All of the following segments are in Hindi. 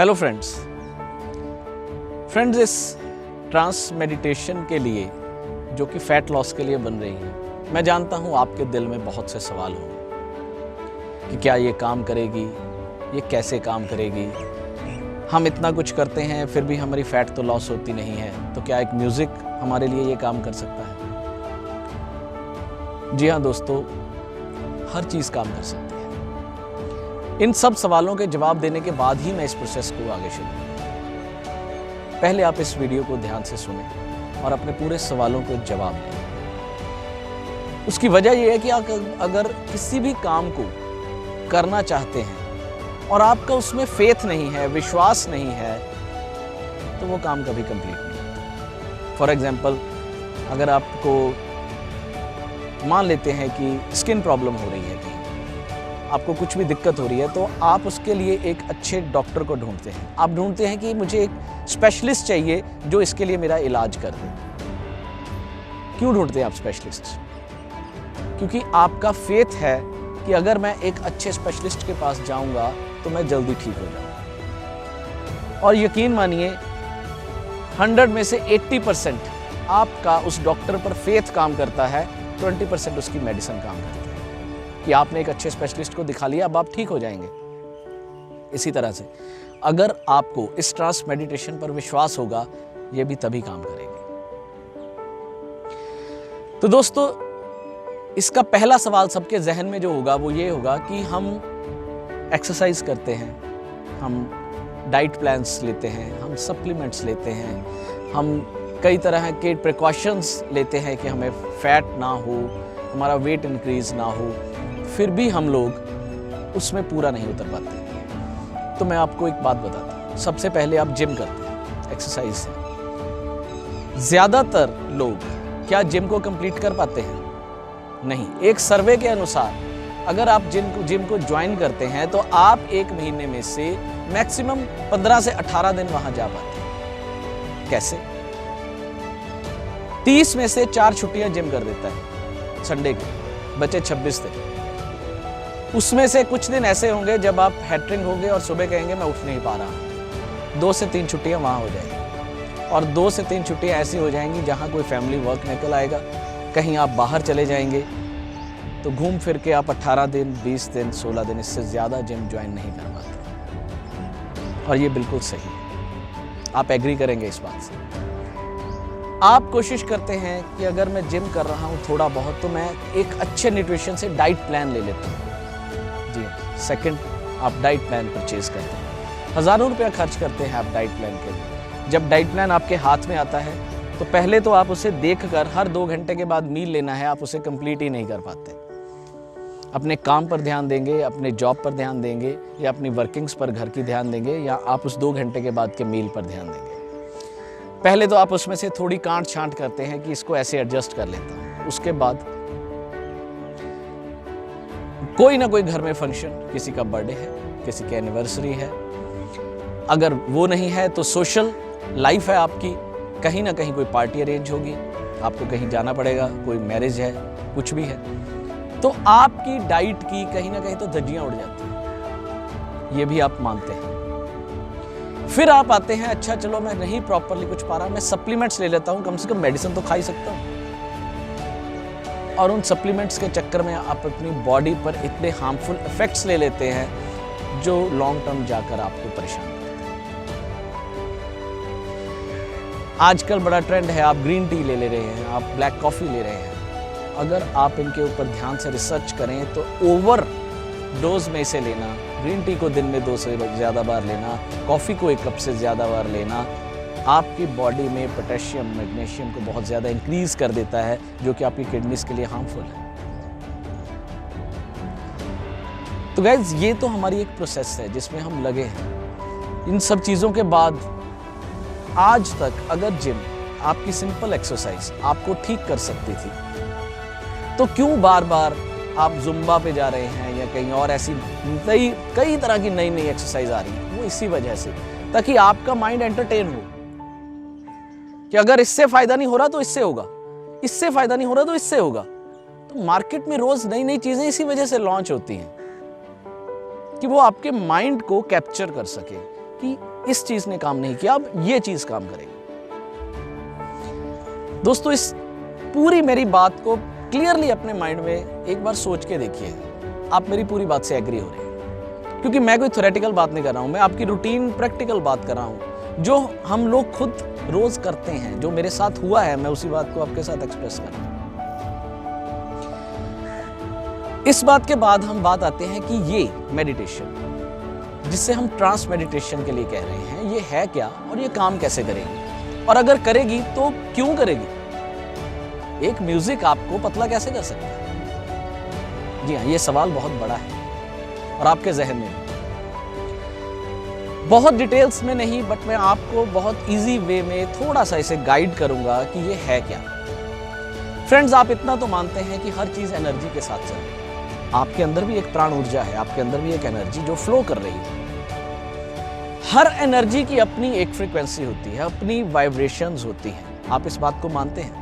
हेलो फ्रेंड्स, इस ट्रांस मेडिटेशन के लिए जो कि फैट लॉस के लिए बन रही है, मैं जानता हूँ आपके दिल में बहुत से सवाल होंगे कि क्या ये काम करेगी, ये कैसे काम करेगी। हम इतना कुछ करते हैं फिर भी हमारी फैट तो लॉस होती नहीं है, तो क्या एक म्यूज़िक हमारे लिए ये काम कर सकता है? जी हाँ दोस्तों, हर चीज़ काम कर सकती है। इन सब सवालों के जवाब देने के बाद ही मैं इस प्रोसेस को आगे शुरू। पहले आप इस वीडियो को ध्यान से सुनें और अपने पूरे सवालों को जवाब दें। उसकी वजह यह है कि अगर किसी भी काम को करना चाहते हैं और आपका उसमें फेथ नहीं है, विश्वास नहीं है, तो वो काम कभी कंप्लीट नहीं होता। फॉर एग्जाम्पल, अगर आपको मान लेते हैं कि स्किन प्रॉब्लम हो रही है, कहीं आपको कुछ भी दिक्कत हो रही है, तो आप उसके लिए एक अच्छे डॉक्टर को ढूंढते हैं। आप ढूंढते हैं कि मुझे एक स्पेशलिस्ट चाहिए जो इसके लिए मेरा इलाज कर दे। क्यों ढूंढते हैं आप स्पेशलिस्ट? क्योंकि आपका फेथ है कि अगर मैं एक अच्छे स्पेशलिस्ट के पास जाऊंगा तो मैं जल्दी ठीक हो जाऊंगा। और यकीन मानिए, 100 में से 80% आपका उस डॉक्टर पर फेथ काम करता है, 20% उसकी मेडिसिन काम करती है कि आपने एक अच्छे स्पेशलिस्ट को दिखा लिया, अब आप ठीक हो जाएंगे। इसी तरह से अगर आपको इस ट्रांस मेडिटेशन पर विश्वास होगा, ये भी तभी काम करेगी। तो दोस्तों, इसका पहला सवाल सबके जहन में जो होगा वो ये होगा कि हम एक्सरसाइज करते हैं, हम डाइट प्लान्स लेते हैं, हम सप्लीमेंट्स लेते हैं, हम कई तरह के प्रिकॉशंस लेते हैं कि हमें फैट ना हो, हमारा वेट इंक्रीज ना हो, फिर भी हम लोग उसमें पूरा नहीं उतर पाते। तो मैं आपको एक बात बताता हूँ। सबसे पहले आप जिम करते हैं, एक्सरसाइज है। ज़्यादातर लोग क्या जिम को कंप्लीट कर पाते हैं? नहीं। एक सर्वे के अनुसार अगर आप जिम को ज्वाइन करते हैं तो आप एक महीने में से मैक्सिमम 15 से 18 दिन वहां जा पाते हैं। कैसे? 30 में से 4 छुट्टियां जिम कर देता है संडे के, बचे 26 दिन। उसमें से कुछ दिन ऐसे होंगे जब आप हैट्रिंग होंगे और सुबह कहेंगे मैं उठ नहीं पा रहा। 2 से 3 छुट्टियां वहां हो जाएंगी और 2 से 3 छुट्टियां ऐसी हो जाएंगी जहां कोई फैमिली वर्क निकल आएगा, कहीं आप बाहर चले जाएंगे, तो घूम फिर के आप 18 दिन, 20 दिन, 16 दिन, इससे ज़्यादा जिम ज्वाइन नहीं कर पाते। और ये बिल्कुल सही है, आप एग्री करेंगे इस बात से। आप कोशिश करते हैं कि अगर मैं जिम कर रहा हूँ थोड़ा बहुत, तो मैं एक अच्छे न्यूट्रिशन से डाइट प्लान ले लेता हूँ। जी, सेकंड, आप डाइट प्लान परचेज करते हैं, हज़ारों रुपया खर्च करते हैं आप डाइट प्लान के लिए। जब डाइट प्लान आपके हाथ में आता है तो पहले तो आप उसे देखकर हर 2 घंटे के बाद मील लेना है, आप उसे कंप्लीट ही नहीं कर पाते। अपने काम पर ध्यान देंगे, अपने जॉब पर ध्यान देंगे, या अपनी वर्किंग्स पर घर की ध्यान देंगे, या आप उस 2 घंटे के बाद के मील पर ध्यान देंगे। पहले तो आप उसमें से थोड़ी काट छांट करते हैं कि इसको ऐसे एडजस्ट कर लेता हूँ। उसके बाद कोई ना कोई घर में फंक्शन, किसी का बर्थडे है, किसी की एनिवर्सरी है, अगर वो नहीं है तो सोशल लाइफ है आपकी, कहीं ना कहीं कोई पार्टी अरेंज होगी, आपको कहीं जाना पड़ेगा, कोई मैरिज है, कुछ भी है, तो आपकी डाइट की कहीं ना कहीं तो धज्जियां उड़ जाती हैं। ये भी आप मानते हैं। फिर आप आते हैं, अच्छा चलो मैं नहीं प्रॉपरली कुछ पा रहा, मैं सप्लीमेंट्स ले लेता हूँ, कम से कम मेडिसिन तो खा ही सकता हूँ। और उन सप्लीमेंट्स के चक्कर में आप अपनी बॉडी पर इतने हार्मफुल इफेक्ट्स ले लेते हैं जो लॉन्ग टर्म जाकर आपको परेशान करते हैं। आजकल बड़ा ट्रेंड है, आप ग्रीन टी ले रहे हैं, आप ब्लैक कॉफ़ी ले रहे हैं। अगर आप इनके ऊपर ध्यान से रिसर्च करें तो ओवर डोज में इसे लेना, ग्रीन टी को दिन में 2 से ज़्यादा बार लेना, कॉफ़ी को 1 कप से ज़्यादा बार लेना, आपकी बॉडी में पोटेशियम, मैग्नीशियम को बहुत ज़्यादा इंक्रीज़ कर देता है, जो कि आपकी किडनीज के लिए हार्मफुल है। तो गाइज, ये तो हमारी एक प्रोसेस है जिसमें हम लगे हैं। इन सब चीज़ों के बाद आज तक अगर जिम, आपकी सिंपल एक्सरसाइज आपको ठीक कर सकती थी, तो क्यों बार बार आप जुम्बा पे जा रहे हैं या कहीं और ऐसी कई तरह की नई नई एक्सरसाइज आ रही है? वो इसी वजह से, ताकि आपका माइंड एंटरटेन हो कि अगर इससे फायदा नहीं हो रहा तो इससे होगा, इससे फायदा नहीं हो रहा तो इससे होगा। तो मार्केट में रोज नई नई चीजें इसी वजह से लॉन्च होती हैं कि वो आपके माइंड को कैप्चर कर सके कि इस चीज ने काम नहीं किया, अब ये चीज काम करेगी। दोस्तों, इस पूरी मेरी बात को क्लियरली अपने माइंड में एक बार सोच के देखिए, आप मेरी पूरी बात से एग्री हो रहे हैं, क्योंकि मैं कोई थ्योरेटिकल बात नहीं कर रहा हूं, मैं आपकी रूटीन प्रैक्टिकल बात कर रहा हूं, जो हम लोग खुद रोज करते हैं, जो मेरे साथ हुआ है, मैं उसी बात को आपके साथ एक्सप्रेस कर रहा हूं। इस बात के बाद हम बात आते हैं कि ये मेडिटेशन, जिससे हम ट्रांस मेडिटेशन के लिए कह रहे हैं, ये है क्या और ये काम कैसे करेगी, और अगर करेगी तो क्यों करेगी? एक म्यूजिक आपको पतला कैसे कर सकता है? जी हाँ, ये सवाल बहुत बड़ा है और आपके जहन में बहुत डिटेल्स में नहीं, बट मैं आपको बहुत इजी वे में थोड़ा सा इसे गाइड करूंगा कि ये है क्या। फ्रेंड्स, आप इतना तो मानते हैं कि हर चीज एनर्जी के साथ चल रही है। आपके अंदर भी एक प्राण ऊर्जा है, आपके अंदर भी एक एनर्जी जो फ्लो कर रही है। हर एनर्जी की अपनी एक फ्रीक्वेंसी होती है, अपनी वाइब्रेशंस होती हैं। आप इस बात को मानते हैं?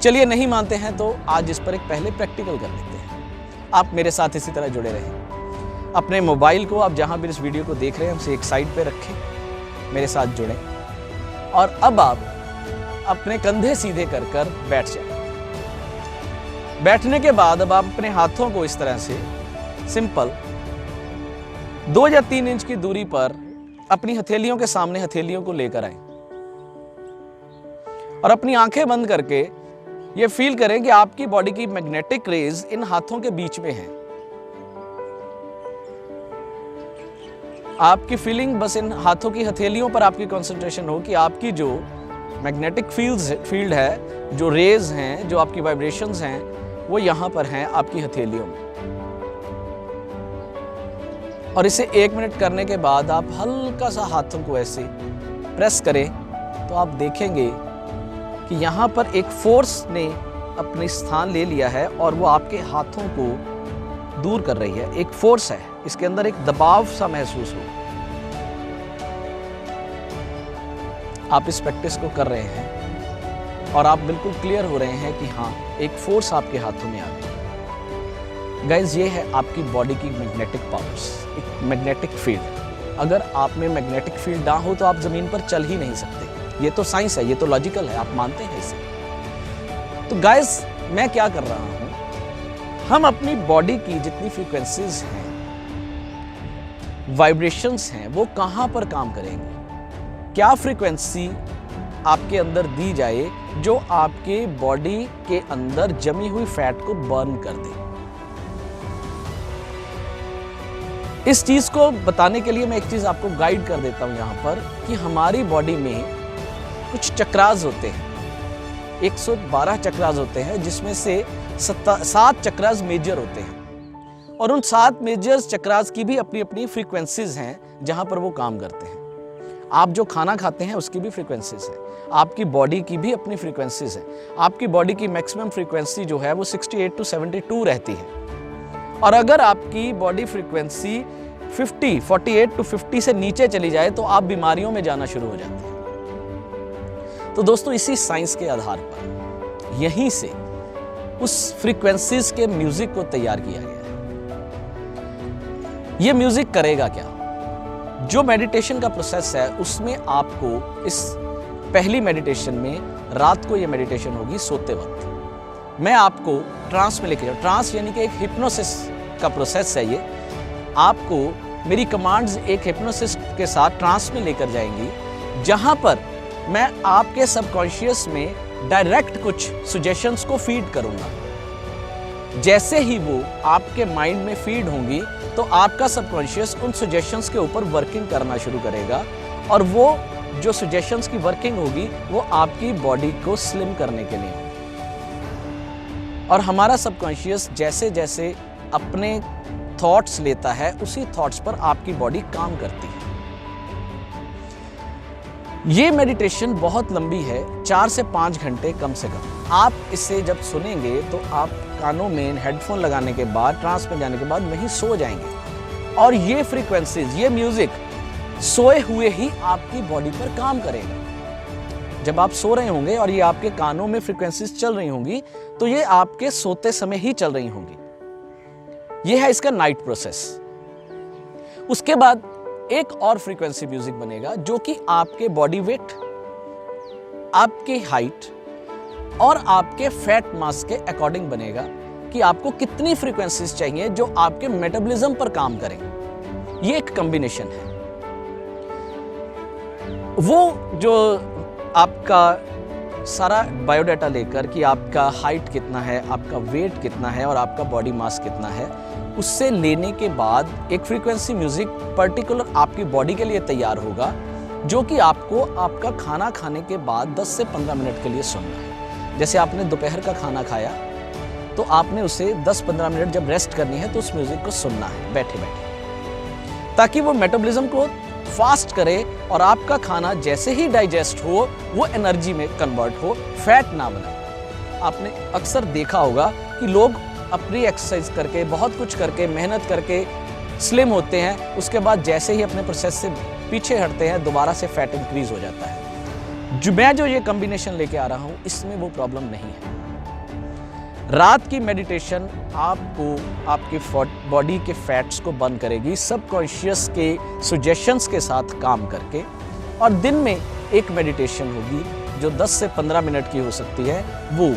चलिए, नहीं मानते हैं तो आज इस पर एक पहले प्रैक्टिकल कर लेते हैं। आप मेरे साथ इसी तरह जुड़े रहें। अपने मोबाइल को आप जहां भी इस वीडियो को देख रहे हैं, उसे एक साइड पे रखें, मेरे साथ जुड़ें, और अब आप अपने कंधे सीधे कर कर बैठ जाएं। बैठने के बाद अब आप अपने हाथों को इस तरह से सिंपल 2 या 3 इंच की दूरी पर अपनी हथेलियों के सामने हथेलियों को लेकर आए और अपनी आंखें बंद करके ये फील करें कि आपकी बॉडी की मैग्नेटिक रेज इन हाथों के बीच में है। आपकी फीलिंग बस इन हाथों की हथेलियों पर आपकी कंसंट्रेशन हो कि आपकी जो मैग्नेटिक फील्ड है, जो रेज हैं, जो आपकी वाइब्रेशंस हैं, वो यहां पर हैं आपकी हथेलियों में। और इसे 1 मिनट करने के बाद आप हल्का सा हाथों को ऐसे प्रेस करें तो आप देखेंगे कि यहां पर एक फोर्स ने अपने स्थान ले लिया है और वो आपके हाथों को दूर कर रही है। एक फोर्स है, इसके अंदर एक दबाव सा महसूस हो। आप इस प्रैक्टिस को कर रहे हैं और आप बिल्कुल क्लियर हो रहे हैं कि हाँ, एक फोर्स आपके हाथों में आ गई। गाइज, ये है आपकी बॉडी की मैग्नेटिक पावर्स, एक मैग्नेटिक फील्ड। अगर आप में मैग्नेटिक फील्ड ना हो तो आप जमीन पर चल ही नहीं सकते। ये तो साइंस है, ये तो लॉजिकल है, आप मानते हैं इसे। तो गाइज, मैं क्या कर रहा हूं, हम अपनी बॉडी की जितनी फ्रीक्वेंसीज हैं, वाइब्रेशंस हैं, वो कहां पर काम करेंगे? क्या फ्रीक्वेंसी आपके अंदर दी जाए जो आपके बॉडी के अंदर जमी हुई फैट को बर्न कर दे? इस चीज को बताने के लिए मैं एक चीज आपको गाइड कर देता हूं यहां पर कि हमारी बॉडी में कुछ चक्रास होते हैं, 112 चक्रास होते हैं, जिसमें से 7 चक्रास मेजर होते हैं, और उन 7 मेजर चक्रास की भी अपनी अपनी फ्रीक्वेंसीज हैं जहां पर वो काम करते हैं। आप जो खाना खाते हैं उसकी भी फ्रीक्वेंसीज है, आपकी बॉडी की भी अपनी फ्रीक्वेंसीज है। आपकी बॉडी की मैक्सिमम फ्रीक्वेंसी जो है वो 68 to 72 रहती है, और अगर आपकी बॉडी फ्रीक्वेंसी 48 to 50 से नीचे चली जाए तो आप बीमारियों में जाना शुरू हो जाते हैं। तो दोस्तों, इसी साइंस के आधार पर यहीं से उस फ्रीक्वेंसीज के म्यूजिक को तैयार किया गया है। ये म्यूजिक करेगा क्या? जो मेडिटेशन का प्रोसेस है उसमें आपको इस पहली मेडिटेशन में, रात को ये मेडिटेशन होगी सोते वक्त, मैं आपको ट्रांस में लेके जाऊँ। ट्रांस यानी कि एक हिप्नोसिस का प्रोसेस है। ये आपको मेरी कमांड्स एक हिप्नोसिस के साथ ट्रांस में लेकर जाएंगी, जहां पर मैं आपके सबकॉन्शियस में डायरेक्ट कुछ सजेशंस को फीड करूंगा। जैसे ही वो आपके माइंड में फीड होंगी तो आपका सबकॉन्शियस उन सजेशंस के ऊपर वर्किंग करना शुरू करेगा, और वो जो सजेशंस की वर्किंग होगी वो आपकी बॉडी को स्लिम करने के लिए होगी। और हमारा सबकॉन्शियस जैसे जैसे अपने थॉट्स लेता है, उसी थॉट्स पर आपकी बॉडी काम करती है। ये मेडिटेशन बहुत लंबी है, 4 से 5 घंटे कम से कम। आप इसे जब सुनेंगे तो आप कानों में हेडफोन लगाने के बाद, ट्रांस में जाने के बाद वहीं सो जाएंगे, और ये फ्रीक्वेंसीज, ये म्यूजिक सोए हुए ही आपकी बॉडी पर काम करेगा। जब आप सो रहे होंगे और ये आपके कानों में फ्रीक्वेंसीज चल रही होंगी, तो ये आपके सोते समय ही चल रही होंगी। ये है इसका नाइट प्रोसेस। उसके बाद एक और फ्रीक्वेंसी म्यूजिक बनेगा जो कि आपके बॉडी वेट, आपकी हाइट और आपके फैट मास के अकॉर्डिंग बनेगा कि आपको कितनी फ्रीक्वेंसीज चाहिए जो आपके मेटाबॉलिज्म पर काम करें। ये एक कॉम्बिनेशन है। वो जो आपका सारा बायोडाटा लेकर कि आपका हाइट कितना है, आपका वेट कितना है और आपका बॉडी मास कितना है, उससे लेने के बाद एक फ्रीक्वेंसी म्यूजिक पर्टिकुलर आपकी बॉडी के लिए तैयार होगा जो कि आपको आपका खाना खाने के बाद 10 से 15 मिनट के लिए सुनना है। जैसे आपने दोपहर का खाना खाया तो आपने उसे 10-15 मिनट जब रेस्ट करनी है तो उस म्यूजिक को सुनना है बैठे बैठे, ताकि वो मेटाबॉलिज्म को फास्ट करे और आपका खाना जैसे ही डाइजेस्ट हो वो एनर्जी में कन्वर्ट हो, फैट ना बने। आपने अक्सर देखा होगा कि लोग अपनी एक्सरसाइज करके, बहुत कुछ करके, मेहनत करके स्लिम होते हैं, उसके बाद जैसे ही अपने प्रोसेस से पीछे हटते हैं दोबारा से फैट इंक्रीज हो जाता है। जो ये कॉम्बिनेशन लेके आ रहा हूं इसमें वो प्रॉब्लम नहीं है। रात की मेडिटेशन आपको आपके बॉडी के फैट्स को बर्न करेगी सबकॉन्शियस के सजेशंस के साथ काम करके, और दिन में एक मेडिटेशन होगी जो 10 से 15 मिनट की हो सकती है। वो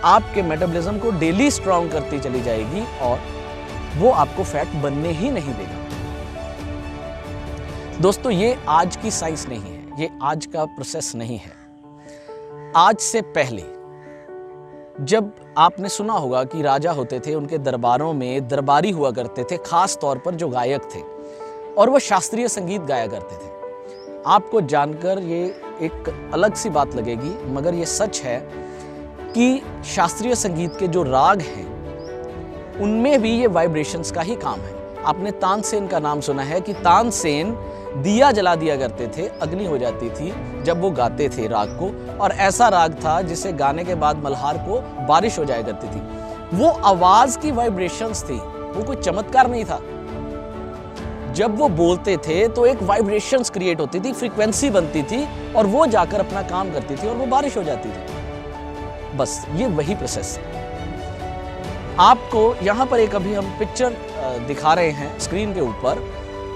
आपके मेटाबॉलिज्म को डेली स्ट्रांग करती चली जाएगी और वो आपको फैट बनने ही नहीं देगा। दोस्तों, ये आज की साइंस नहीं है, ये आज का प्रोसेस नहीं है। आज से पहले जब आपने सुना होगा कि राजा होते थे, उनके दरबारों में दरबारी हुआ करते थे, खास तौर पर जो गायक थे, और वो शास्त्रीय संगीत गाया करते थे। आपको जानकर ये एक अलग सी बात लगेगी, मगर ये सच है कि शास्त्रीय संगीत के जो राग हैं उनमें भी ये वाइब्रेशंस का ही काम है। आपने तानसेन का नाम सुना है कि तानसेन दिया जला दिया करते थे, अग्नि हो जाती थी जब वो गाते थे राग को, और ऐसा राग था जिसे गाने के बाद मल्हार को बारिश हो जाया करती थी। वो आवाज की वाइब्रेशंस थी, वो कोई चमत्कार नहीं था। जब वो बोलते थे तो एक वाइब्रेशंस क्रिएट होती थी, फ्रीक्वेंसी बनती थी और वो जाकर अपना काम करती थी और वो बारिश हो जाती थी। बस ये वही प्रोसेस है। आपको यहाँ पर एक अभी हम पिक्चर दिखा रहे हैं स्क्रीन के ऊपर।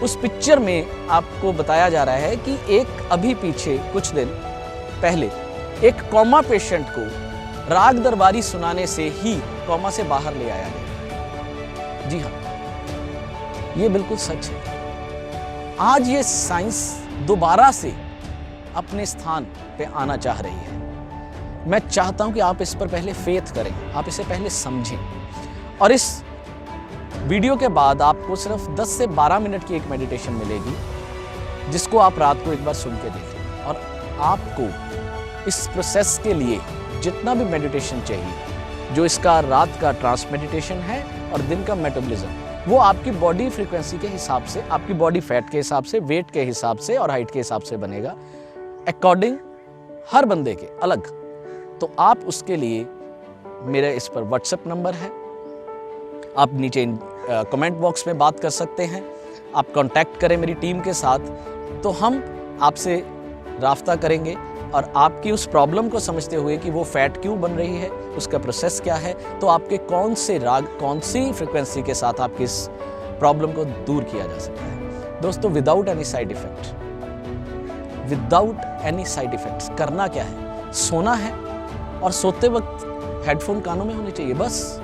उस पिक्चर में आपको बताया जा रहा है कि एक अभी पीछे कुछ दिन पहले एक कोमा पेशेंट को राग दरबारी सुनाने से ही कोमा से बाहर ले आया गया। जी हाँ, ये बिल्कुल सच है। आज ये साइंस दोबारा से अपने स्थान पे आना चाह रही है। मैं चाहता हूं कि आप इस पर पहले फेथ करें, आप इसे पहले समझें, और इस वीडियो के बाद आपको सिर्फ 10 से 12 मिनट की एक मेडिटेशन मिलेगी जिसको आप रात को एक बार सुन के देखें, और आपको इस प्रोसेस के लिए जितना भी मेडिटेशन चाहिए, जो इसका रात का ट्रांस मेडिटेशन है और दिन का मेटाबॉलिज्म, वो आपकी बॉडी फ्रीक्वेंसी के हिसाब से, आपकी बॉडी फैट के हिसाब से, वेट के हिसाब से और हाइट के हिसाब से बनेगा, अकॉर्डिंग हर बंदे के अलग। तो आप उसके लिए मेरा इस पर व्हाट्सएप नंबर है, आप नीचे कमेंट बॉक्स में बात कर सकते हैं। आप कांटेक्ट करें मेरी टीम के साथ, तो हम आपसे राब्ता करेंगे और आपकी उस प्रॉब्लम को समझते हुए कि वो फैट क्यों बन रही है, उसका प्रोसेस क्या है, तो आपके कौन से राग, कौन सी फ्रिक्वेंसी के साथ आपकी इस प्रॉब्लम को दूर किया जा सकता है। दोस्तों, without any side effect, without any side effects करना क्या है, सोना है और सोते वक्त हेडफोन कानों में होने चाहिए बस,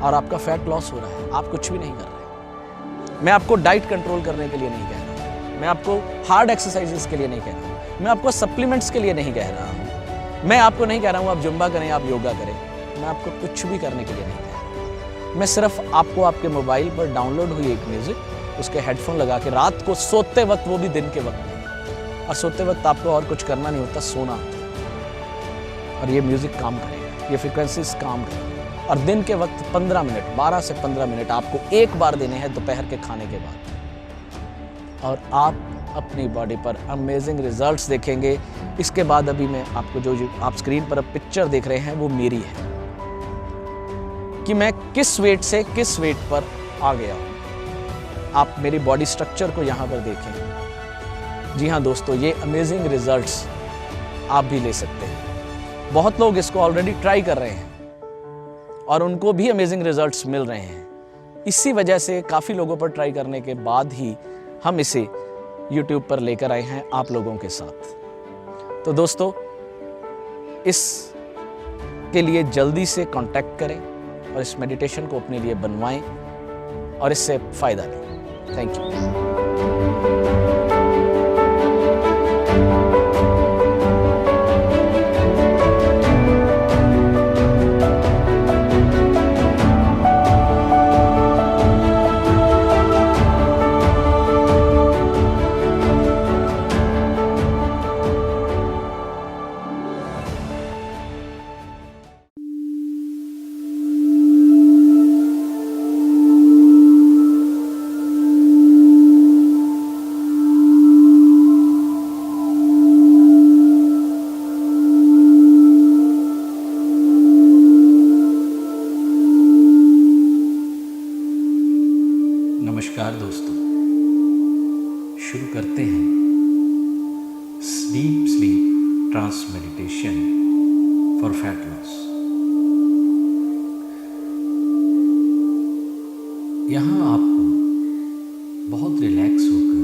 और आपका फैट लॉस हो रहा है, आप कुछ भी नहीं कर रहे। मैं आपको डाइट कंट्रोल करने के लिए नहीं कह रहा हूँ, मैं आपको हार्ड एक्सरसाइजेस के लिए नहीं कह रहा हूँ, मैं आपको सप्लीमेंट्स के लिए नहीं कह रहा हूँ, मैं आपको नहीं कह रहा हूँ आप जुम्बा करें, आप योगा करें, मैं आपको कुछ भी करने के लिए नहीं कह रहा। मैं सिर्फ आपको आपके मोबाइल पर डाउनलोड हुई एक म्यूजिक, उसके हेडफोन लगा के रात को सोते वक्त, वो भी दिन के वक्त नहीं, और सोते वक्त आपको और कुछ करना नहीं होता, सोना होता, और ये म्यूजिक काम करेगा, ये फ्रिक्वेंसीज काम करेगा। और दिन के वक्त 15 मिनट, 12 से 15 मिनट आपको एक बार देने हैं दोपहर के खाने के बाद, और आप अपनी बॉडी पर अमेजिंग रिजल्ट्स देखेंगे। इसके बाद अभी मैं आपको जो आप स्क्रीन पर अब पिक्चर देख रहे हैं वो मेरी है कि मैं किस वेट से किस वेट पर आ गया हूँ। आप मेरी बॉडी स्ट्रक्चर को यहाँ पर देखें। जी हाँ दोस्तों, ये अमेजिंग रिजल्ट्स आप भी ले सकते हैं। बहुत लोग इसको ऑलरेडी ट्राई कर रहे हैं और उनको भी अमेजिंग रिजल्ट्स मिल रहे हैं। इसी वजह से काफ़ी लोगों पर ट्राई करने के बाद ही हम इसे YouTube पर लेकर आए हैं आप लोगों के साथ। तो दोस्तों, इस के लिए जल्दी से कांटेक्ट करें और इस मेडिटेशन को अपने लिए बनवाएं और इससे फ़ायदा लें। Thank you. नमस्कार दोस्तों, शुरू करते हैं deep sleep trance meditation for fat loss. यहाँ आपको बहुत रिलैक्स होकर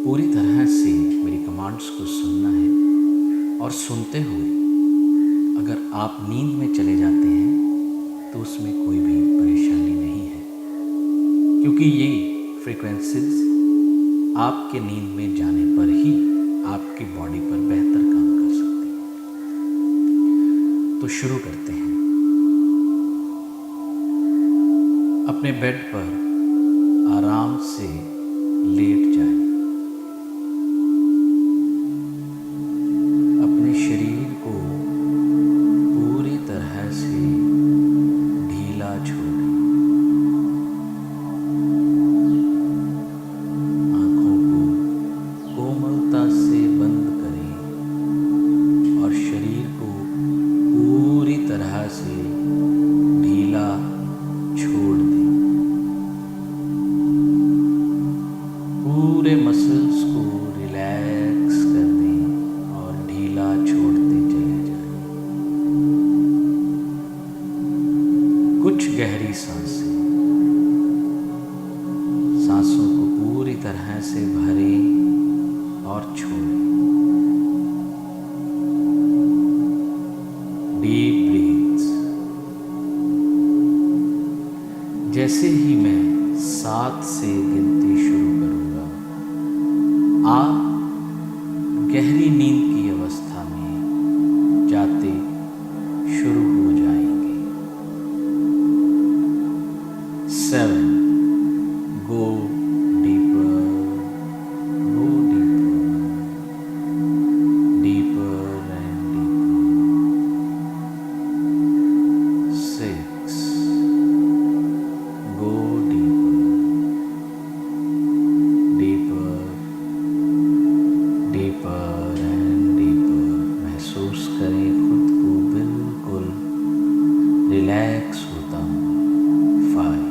पूरी तरह से मेरी कमांड्स को सुनना है और सुनते हुए अगर आप नींद में चले जाते हैं तो उसमें कोई भी परेशानी नहीं है, क्योंकि ये फ्रीक्वेंसीज आपके नींद में जाने पर ही आपकी बॉडी पर बेहतर काम कर सकती है। तो शुरू करते हैं। अपने बेड पर आराम से लेट जाएं। अपने शरीर को पूरी तरह से ढीला छोड़ें। पूरे मसल्स को रिलैक्स कर दें और ढीला छोड़ते चले जाएं। कुछ गहरी सांसें, सांसों को पूरी तरह से भरें और छोड़ें। Deep breaths. जैसे ही मैं 7 से गिनती शुरू करूंगा, आप गहरी नींद की अवस्था में जाते शुरू हो जाएंगे। 7, go deeper, go deeper, deeper and deeper. 6, go deeper and deeper. महसूस करें खुद को बिल्कुल रिलैक्स होता हूँ। 5,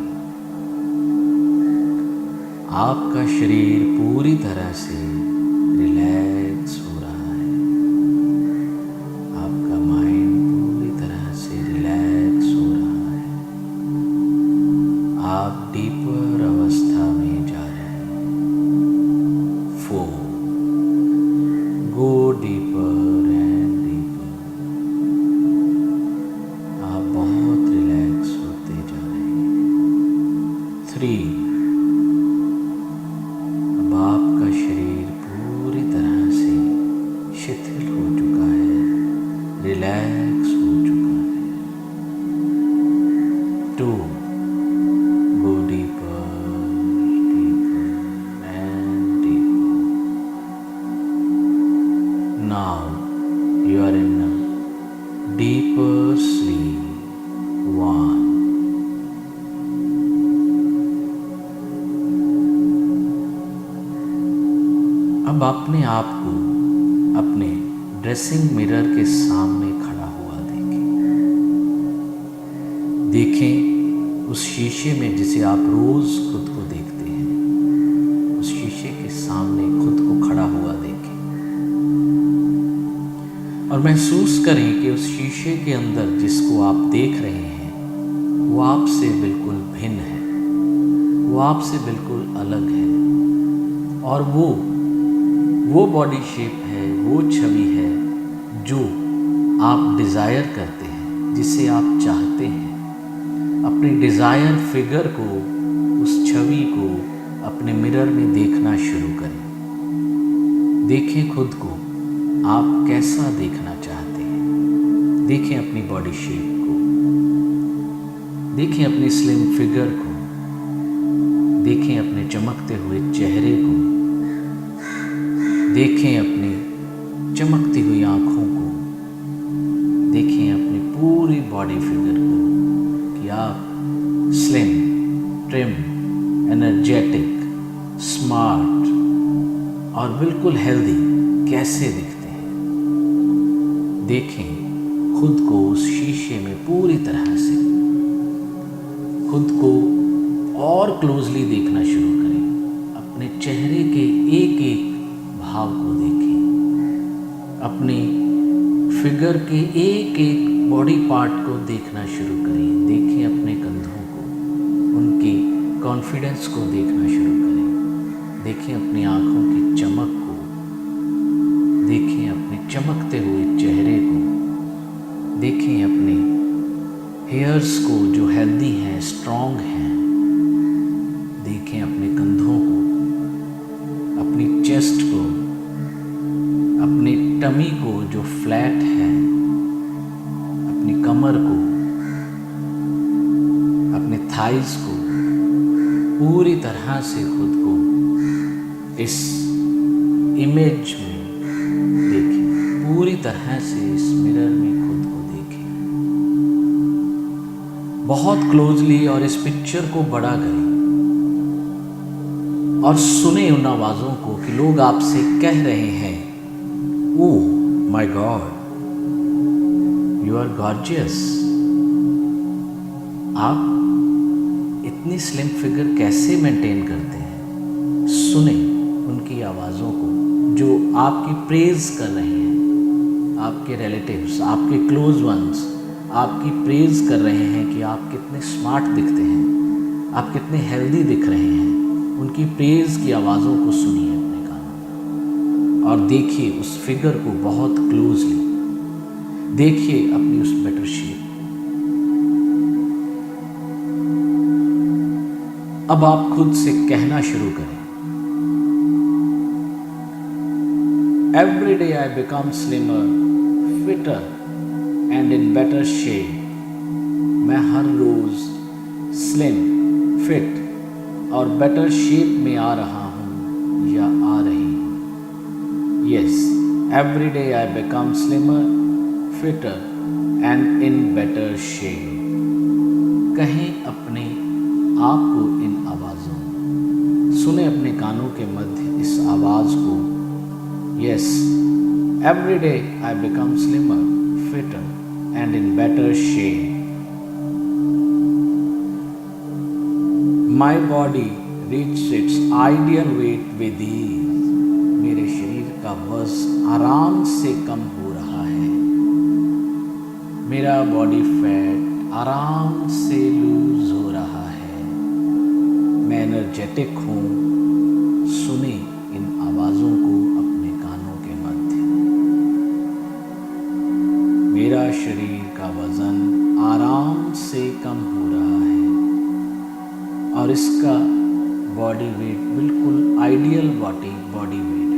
आपका शरीर पूरी तरह से रिलैक्स हो रहा है। आपका माइंड पूरी तरह से रिलैक्स हो रहा है। आप डीपर अवस्था में जा रहे हैं। 4, गो डीपर एंड डीपर। आप बहुत रिलैक्स होते जा रहे हैं। 3, अब आपका शरीर पूरी तरह से शिथिल हो चुका है, रिलैक्स हो चुका है। 2, go deeper, deeper and deeper. Now you are in a deeper sleep. 1, अब अपने आप को अपने ड्रेसिंग मिरर के सामने खड़ा हुआ देखें उस शीशे में जिसे आप रोज़ खुद को देखते हैं, उस शीशे के सामने खुद को खड़ा हुआ देखें और महसूस करें कि उस शीशे के अंदर जिसको आप देख रहे हैं वो आपसे बिल्कुल भिन्न है, वो आपसे बिल्कुल अलग है और वो बॉडी शेप है, वो छवि है जो आप डिज़ायर करते हैं, जिसे आप चाहते हैं। अपने डिज़ायर फिगर को, उस छवि को अपने मिरर में देखना शुरू करें। देखें खुद को, आप कैसा देखना चाहते हैं। देखें अपनी बॉडी शेप को, देखें अपनी स्लिम फिगर को, देखें अपने चमकते हुए चेहरे को, देखें अपनी चमकती हुई आँखों को, देखें अपनी पूरी बॉडी फिगर को कि आप स्लिम, ट्रिम, एनर्जेटिक, स्मार्ट और बिल्कुल हेल्दी कैसे दिखते हैं। देखें खुद को उस शीशे में पूरी तरह से, खुद को और क्लोजली देखना शुरू करें। अपने चेहरे के एक एक भाव को देखें, अपने फिगर के एक एक बॉडी पार्ट को देखना शुरू करें। देखें अपने कंधों को, उनके कॉन्फिडेंस को देखना शुरू करें। देखें अपनी आँखों की चमक को, देखें अपने चमकते हुए चेहरे को, देखें अपने हेयर्स को जो हेल्दी हैं, स्ट्रॉन्ग हैं। देखें अपने कंधों को, अपनी चेस्ट को, अपने टमी को जो फ्लैट है, अपनी कमर को, अपने थाइस को, पूरी तरह से खुद को इस इमेज में देखें। पूरी तरह से इस मिरर में खुद को देखें, बहुत क्लोजली, और इस पिक्चर को बड़ा करें और सुने उन आवाज़ों को कि लोग आपसे कह रहे हैं, oh my god, you are gorgeous. आप इतनी स्लिम फिगर कैसे मेंटेन करते हैं। सुने उनकी आवाज़ों को जो आपकी प्रेज़ कर रहे हैं। आपके रिलेटिव्स, आपके क्लोज वंस आपकी प्रेज़ कर रहे हैं कि आप कितने स्मार्ट दिखते हैं, आप कितने हेल्दी दिख रहे हैं। उनकी प्रेज़ की आवाज़ों को सुनिए अपने कानों में और देखिए उस फिगर को बहुत क्लोजली। देखिए अपनी उस बेटर शेप। अब आप खुद से कहना शुरू करें, every day I become slimmer, fitter and in better shape. मैं हर रोज स्लिम, फिट और बेटर शेप में आ रहा हूँ या आ रही हूँ। Yes, every day I become slimmer, fitter and in better shape. कहें अपने आप को इन आवाज़ों में, सुने अपने कानों के मध्य इस आवाज़ को। Yes, every day I become slimmer, fitter and in better shape. My body reach its ideal weight with ease. मेरे शरीर का वज़न आराम से कम हो रहा है। मेरा बॉडी फैट आराम से लूज हो रहा है। मैं एनर्जेटिक हूँ। सुने इन आवाज़ों को अपने कानों के मध्य। मेरा शरीर का वज़न आराम से कम हो रहा है और इसका बॉडी वेट बिल्कुल आइडियल बॉडी वेट है।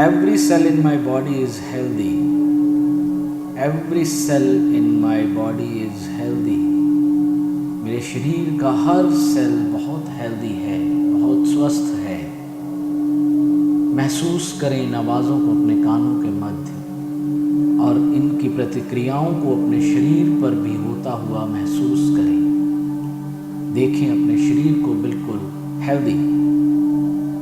Every cell in my body is healthy. Every cell in my body is healthy. मेरे शरीर का हर सेल बहुत हेल्दी है, बहुत स्वस्थ है। महसूस करें इन आवाज़ों को अपने कानों के मध्य और इनकी प्रतिक्रियाओं को अपने शरीर पर भी होता हुआ महसूस करें। देखें अपने शरीर को बिल्कुल हेल्दी,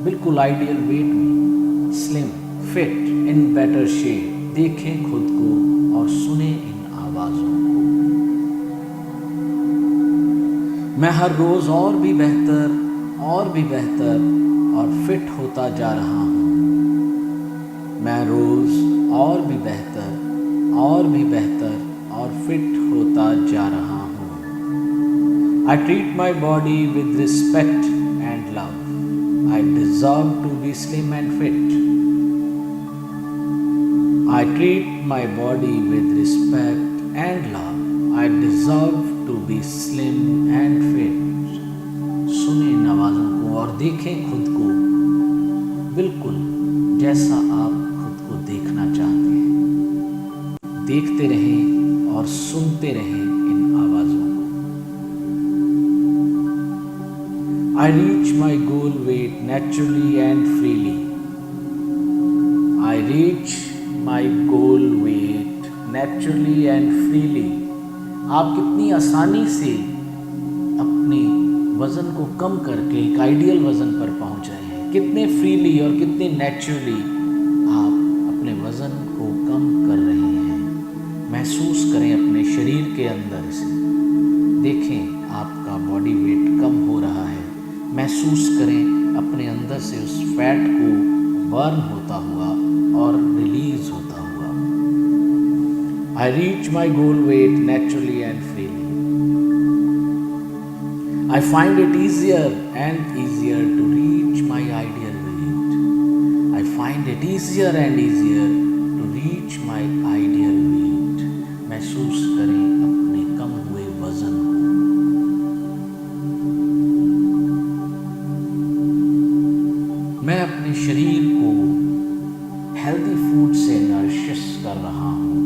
बिल्कुल आइडियल वेट में, स्लिम, फिट, इन बेटर शेप। देखें खुद को और सुने इन आवाज़ों को। मैं हर रोज़ और भी बेहतर और फिट होता जा रहा हूँ। मैं रोज़ और भी बेहतर और फिट होता जा रहा हूँ। I treat my body with respect and love. I deserve to be slim and fit. I treat my body with respect and love. I deserve to be slim and fit. सुने इन आवाज़ों को और देखें खुद को बिल्कुल जैसा आप खुद को देखना चाहते हैं। देखते रहें और सुनते रहें इन आवाज़ों को। I reach my goal weight naturally and freely. I reach my goal weight naturally and freely. आप कितनी आसानी से अपने वज़न को कम करके एक आइडियल वज़न पर पहुंच रहे हैं, कितने फ्रीली और कितने नेचुरली आप अपने वज़न को कम कर रहे हैं। महसूस करें अपने शरीर के अंदर से, देखें आपका बॉडी वेट कम हो रहा है। महसूस करें अपने अंदर से उस फैट को बर्न होता हुआ और रिलीज होता हुआ। I reach my goal weight naturally and freely. I find it easier and easier to reach my ideal weight. I find it easier and easier to reach my ideal weight. महसूस करें अपने कम हुए वजन को। मैं अपने शरीर को हेल्दी फूड से नरिश कर रहा हूँ।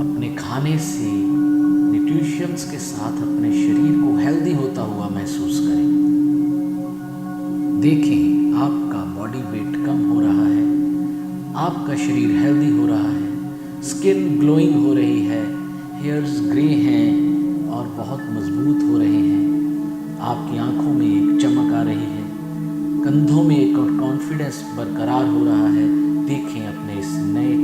अपने खाने से न्यूट्रिशंस के साथ अपने शरीर को हेल्दी होता हुआ महसूस करें। देखें आपका बॉडी वेट कम हो रहा है, आपका शरीर हेल्दी हो रहा है, स्किन ग्लोइंग हो रही है, हेयर्स ग्रे हैं और बहुत मजबूत हो रहे हैं। आपकी आंखों में एक चमक आ रही है, कंधों में एक और कॉन्फिडेंस बरकरार हो रहा है। देखें अपने इस नए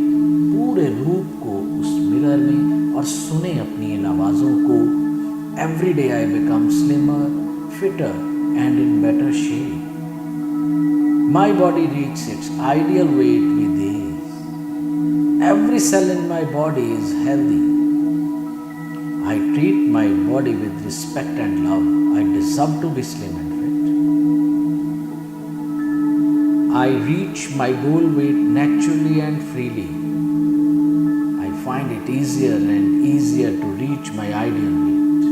पूरे रूप को उस मिरर में और सुने अपनी इन आवाज़ों को। Every day I become slimmer, fitter and in better shape. My body reach its ideal weight with ease. Every cell in my body is healthy. I treat my body with respect and love. I deserve to be slim and fit. I reach my goal weight naturally and freely. Find it easier and easier to reach my ideal weight.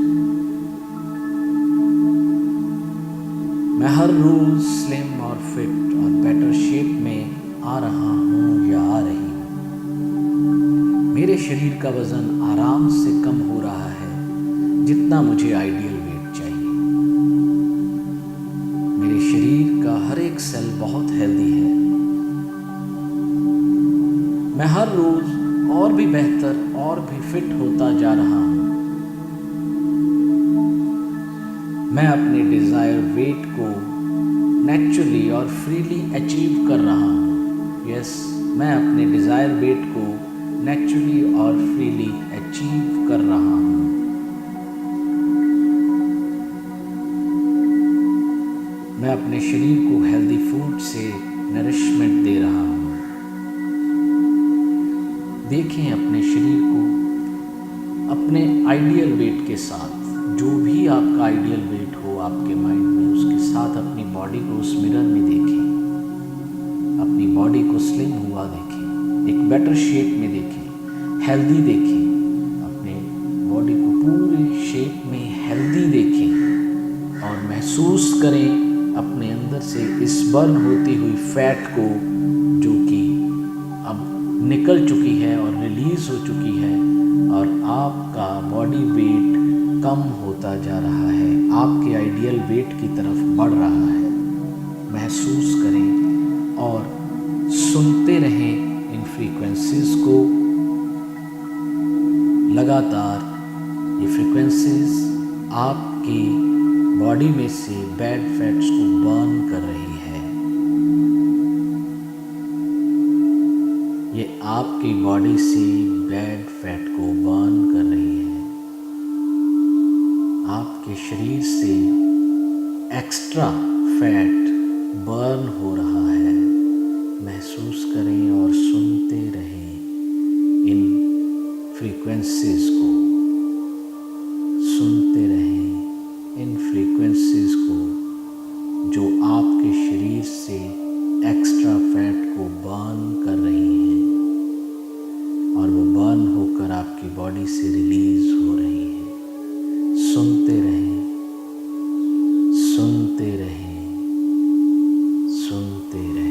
मैं हर रोज स्लिम और फिट और बेटर शेप में आ रहा हूँ या आ रही हूँ। मेरे शरीर का वजन आराम से कम हो रहा है, जितना मुझे आइडियल वेट चाहिए। मेरे शरीर का हर एक सेल बहुत हेल्दी है। मैं हर रोज और भी बेहतर और भी फिट होता जा रहा हूँ। मैं अपने डिज़ायर वेट को नेचुरली और फ्रीली अचीव कर रहा हूँ। यस, मैं अपने डिज़ायर वेट को नेचुरली और फ्रीली अचीव कर रहा हूँ। मैं अपने शरीर को हेल्दी फूड से नरिशमेंट दे रहा हूँ। देखें अपने शरीर को अपने आइडियल वेट के साथ, जो भी आपका आइडियल वेट हो आपके माइंड में, उसके साथ अपनी बॉडी को उस मिरर में देखें। अपनी बॉडी को स्लिम हुआ देखें, एक बेटर शेप में देखें, हेल्दी देखें। अपने बॉडी को पूरे शेप में हेल्दी देखें और महसूस करें अपने अंदर से इस बर्न होती हुई फैट को, जो कि अब निकल चुकी है और रिलीज़ हो चुकी है, और आपका बॉडी वेट कम होता जा रहा है, आपके आइडियल वेट की तरफ बढ़ रहा है। महसूस करें और सुनते रहें इन फ्रीक्वेंसीज को लगातार। ये फ्रीक्वेंसीज आपकी बॉडी में से बैड फैट्स को बर्न कर रही है। ये आपकी बॉडी से बैड फैट को बर्न कर रही है। आपके शरीर से एक्स्ट्रा फैट बर्न हो रहा है। महसूस करें और सुनते रहें इन फ्रीक्वेंसीज को। इन फ्रीक्वेंसीज को जो आपके शरीर से एक्स्ट्रा फैट को बर्न कर रही हैं और वो बर्न होकर आपकी बॉडी से रिलीज हो रही है। सुनते रहें, सुनते रहें, सुनते रहें।